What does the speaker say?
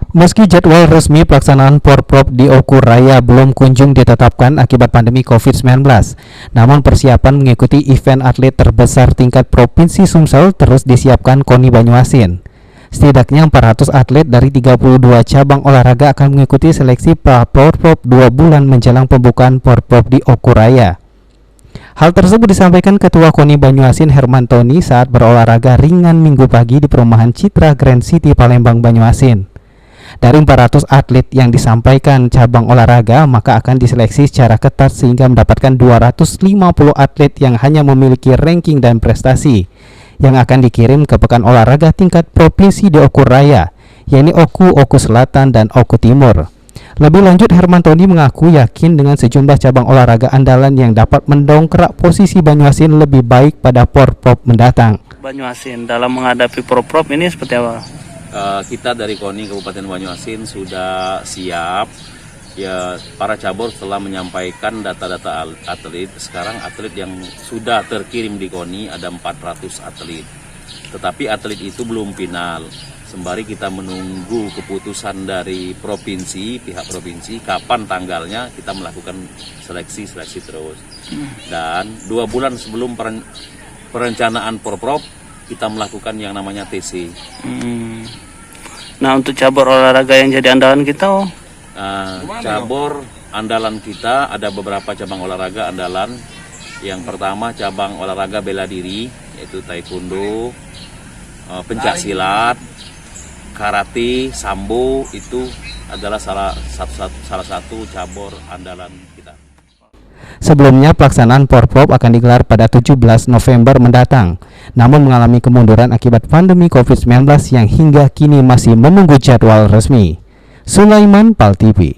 Meski jadwal resmi pelaksanaan Porprov di Oku Raya belum kunjung ditetapkan akibat pandemi COVID-19, namun persiapan mengikuti event atlet terbesar tingkat Provinsi Sumsel terus disiapkan KONI Banyuasin. Setidaknya 400 atlet dari 32 cabang olahraga akan mengikuti seleksi pra-Porprov 2 bulan menjelang pembukaan Porprov di Oku Raya. Hal tersebut disampaikan Ketua KONI Banyuasin Hermantoni saat berolahraga ringan Minggu pagi di perumahan Citra Grand City Palembang Banyuasin. Dari 400 atlet yang disampaikan cabang olahraga, maka akan diseleksi secara ketat sehingga mendapatkan 250 atlet yang hanya memiliki ranking dan prestasi yang akan dikirim ke pekan olahraga tingkat provinsi di Oku Raya, yakni Oku, Oku Selatan, dan Oku Timur. Lebih lanjut, Hermantoni mengaku yakin dengan sejumlah cabang olahraga andalan yang dapat mendongkrak posisi Banyuasin lebih baik pada Porprov mendatang. Banyuasin dalam menghadapi Porprov ini seperti apa? Kita dari KONI Kabupaten Banyuasin sudah siap. Ya, para cabur telah menyampaikan data-data atlet. Sekarang atlet yang sudah terkirim di KONI ada 400 atlet. Tetapi atlet itu belum final. Sembari kita menunggu keputusan dari provinsi, pihak provinsi, kapan tanggalnya kita melakukan seleksi terus. Dan 2 bulan sebelum perencanaan Porprov, kita melakukan yang namanya TC. Nah, untuk cabur olahraga yang jadi andalan kita, cabur andalan kita ada beberapa cabang olahraga andalan. Yang pertama cabang olahraga bela diri, yaitu taekwondo, pencak silat, karate, sambo, itu adalah salah satu cabur andalan kita. Sebelumnya pelaksanaan Porprov akan digelar pada 17 November mendatang, namun mengalami kemunduran akibat pandemi COVID-19 yang hingga kini masih menunggu jadwal resmi. Sulaiman, PAL TV.